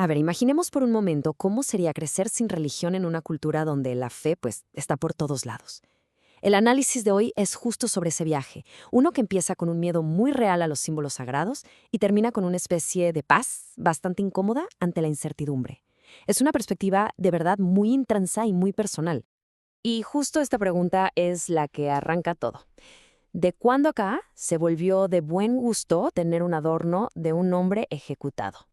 A ver, imaginemos por un momento cómo sería crecer sin religión en una cultura donde la fe, pues, está por todos lados. El análisis de hoy es justo sobre ese viaje, uno que empieza con un miedo muy real a los símbolos sagrados y termina con una especie de paz bastante incómoda ante la incertidumbre. Es una perspectiva de verdad muy intransa y muy personal. Y justo esta pregunta es la que arranca todo. ¿De cuándo acá se volvió de buen gusto tener un adorno de un hombre ejecutado?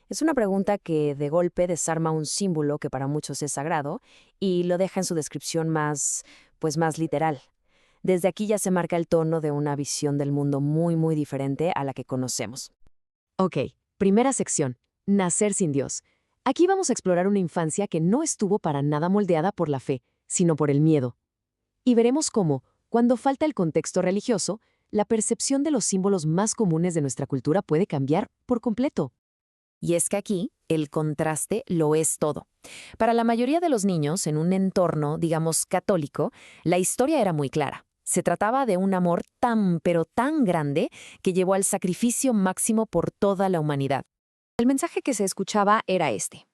Es una pregunta que de golpe desarma un símbolo que para muchos es sagrado y lo deja en su descripción más, pues más literal. Desde aquí ya se marca el tono de una visión del mundo muy diferente a la que conocemos. Ok, primera sección, nacer sin Dios. Aquí vamos a explorar una infancia que no estuvo para nada moldeada por la fe, sino por el miedo. Y veremos cómo, cuando falta el contexto religioso, la percepción de los símbolos más comunes de nuestra cultura puede cambiar por completo. Y es que aquí el contraste lo es todo. Para la mayoría de los niños, en un entorno, digamos, católico, la historia era muy clara. Se trataba de un amor tan, pero tan grande que llevó al sacrificio máximo por toda la humanidad. El mensaje que se escuchaba era este: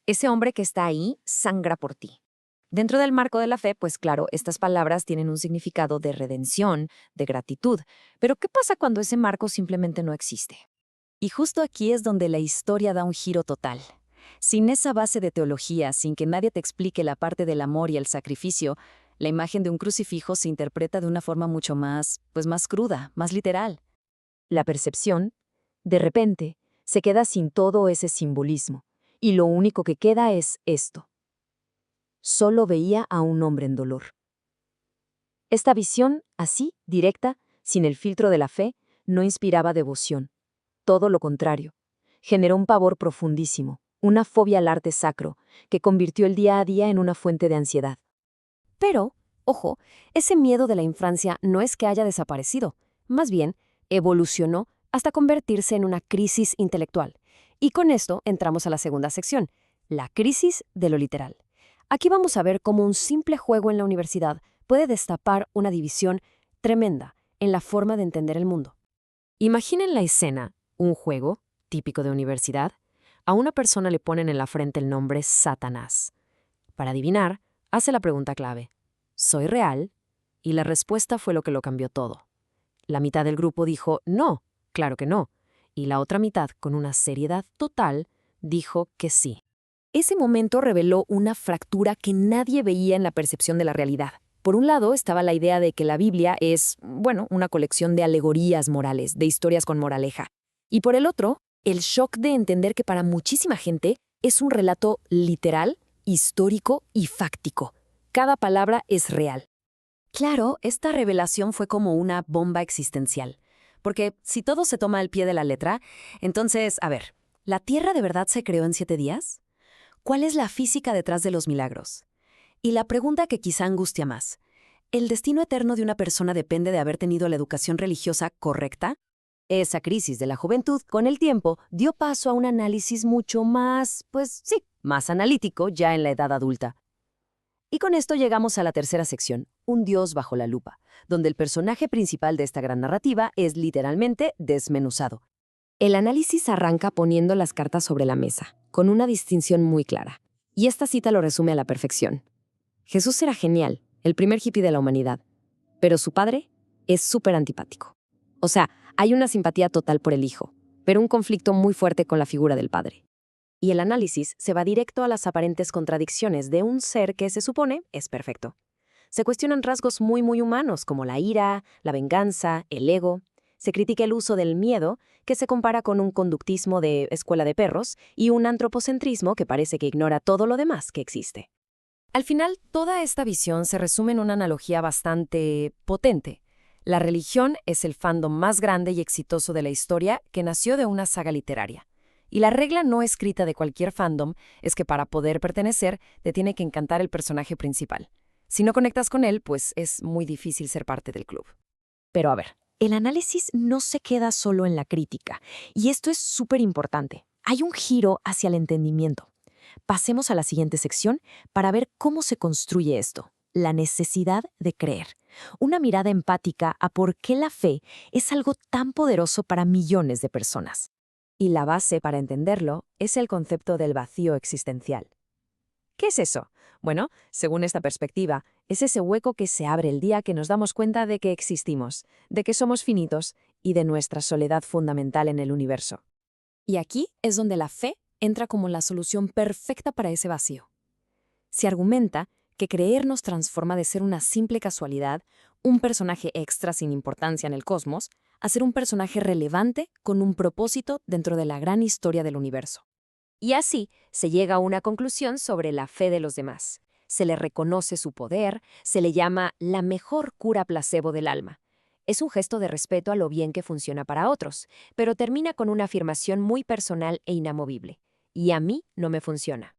ese hombre que está ahí sangra por ti. Dentro del marco de la fe, pues claro, estas palabras tienen un significado de redención, de gratitud. Pero ¿qué pasa cuando ese marco simplemente no existe? Y justo aquí es donde la historia da un giro total. Sin esa base de teología, sin que nadie te explique la parte del amor y el sacrificio, la imagen de un crucifijo se interpreta de una forma mucho más, pues más cruda, más literal. La percepción, de repente, se queda sin todo ese simbolismo, y lo único que queda es esto. Solo veía a un hombre en dolor. Esta visión, así, directa, sin el filtro de la fe, no inspiraba devoción. Todo lo contrario. Generó un pavor profundísimo, una fobia al arte sacro, que convirtió el día a día en una fuente de ansiedad. Pero, ojo, ese miedo de la infancia no es que haya desaparecido, más bien, evolucionó hasta convertirse en una crisis intelectual. Y con esto entramos a la segunda sección, la crisis de lo literal. Aquí vamos a ver cómo un simple juego en la universidad puede destapar una división tremenda en la forma de entender el mundo. Imaginen la escena, un juego, típico de universidad. A una persona le ponen en la frente el nombre Satanás. Para adivinar, hace la pregunta clave: ¿soy real? Y la respuesta fue lo que lo cambió todo. La mitad del grupo dijo no, claro que no. Y la otra mitad, con una seriedad total, dijo que sí. Ese momento reveló una fractura que nadie veía en la percepción de la realidad. Por un lado estaba la idea de que la Biblia es, bueno, una colección de alegorías morales, de historias con moraleja. Y por el otro, el shock de entender que para muchísima gente es un relato literal, histórico y fáctico. Cada palabra es real. Claro, esta revelación fue como una bomba existencial. Porque si todo se toma al pie de la letra, entonces, a ver, ¿la Tierra de verdad se creó en 7 días? ¿Cuál es la física detrás de los milagros? Y la pregunta que quizá angustia más: ¿el destino eterno de una persona depende de haber tenido la educación religiosa correcta? Esa crisis de la juventud, con el tiempo, dio paso a un análisis mucho más, pues sí, más analítico ya en la edad adulta. Y con esto llegamos a la tercera sección, un Dios bajo la lupa, donde el personaje principal de esta gran narrativa es literalmente desmenuzado. El análisis arranca poniendo las cartas sobre la mesa, con una distinción muy clara. Y esta cita lo resume a la perfección. Jesús era genial, el primer hippie de la humanidad, pero su padre es súper antipático. O sea, hay una simpatía total por el hijo, pero un conflicto muy fuerte con la figura del padre. Y el análisis se va directo a las aparentes contradicciones de un ser que se supone es perfecto. Se cuestionan rasgos muy humanos como la ira, la venganza, el ego. Se critica el uso del miedo, que se compara con un conductismo de escuela de perros, y un antropocentrismo que parece que ignora todo lo demás que existe. Al final, toda esta visión se resume en una analogía bastante potente. La religión es el fandom más grande y exitoso de la historia que nació de una saga literaria. Y la regla no escrita de cualquier fandom es que para poder pertenecer te tiene que encantar el personaje principal. Si no conectas con él, pues es muy difícil ser parte del club. Pero a ver, el análisis no se queda solo en la crítica, y esto es súper importante. Hay un giro hacia el entendimiento. Pasemos a la siguiente sección para ver cómo se construye esto, la necesidad de creer. Una mirada empática a por qué la fe es algo tan poderoso para millones de personas. Y la base para entenderlo es el concepto del vacío existencial. ¿Qué es eso? Bueno, según esta perspectiva, es ese hueco que se abre el día que nos damos cuenta de que existimos, de que somos finitos y de nuestra soledad fundamental en el universo. Y aquí es donde la fe entra como la solución perfecta para ese vacío. Se argumenta que creer nos transforma de ser una simple casualidad, un personaje extra sin importancia en el cosmos, a ser un personaje relevante con un propósito dentro de la gran historia del universo. Y así se llega a una conclusión sobre la fe de los demás. Se le reconoce su poder, se le llama la mejor cura placebo del alma. Es un gesto de respeto a lo bien que funciona para otros, pero termina con una afirmación muy personal e inamovible. Y a mí no me funciona.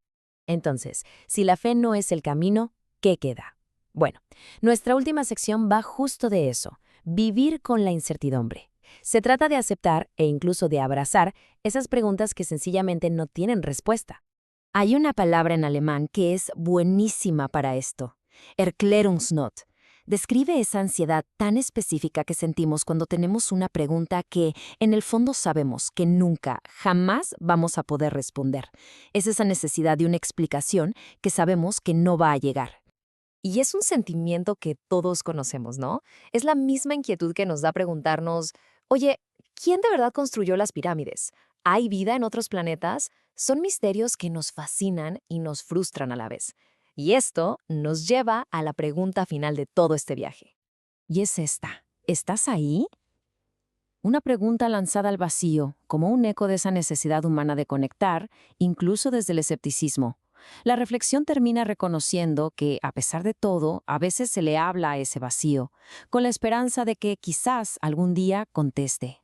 Entonces, si la fe no es el camino, ¿qué queda? Bueno, nuestra última sección va justo de eso, vivir con la incertidumbre. Se trata de aceptar e incluso de abrazar esas preguntas que sencillamente no tienen respuesta. Hay una palabra en alemán que es buenísima para esto, Erklärungsnot. Describe esa ansiedad tan específica que sentimos cuando tenemos una pregunta que, en el fondo, sabemos que nunca, jamás vamos a poder responder. Es esa necesidad de una explicación que sabemos que no va a llegar. Y es un sentimiento que todos conocemos, ¿no? Es la misma inquietud que nos da preguntarnos, oye, ¿quién de verdad construyó las pirámides? ¿Hay vida en otros planetas? Son misterios que nos fascinan y nos frustran a la vez. Y esto nos lleva a la pregunta final de todo este viaje. Y es esta: ¿estás ahí? Una pregunta lanzada al vacío, como un eco de esa necesidad humana de conectar, incluso desde el escepticismo. La reflexión termina reconociendo que, a pesar de todo, a veces se le habla a ese vacío, con la esperanza de que quizás algún día conteste.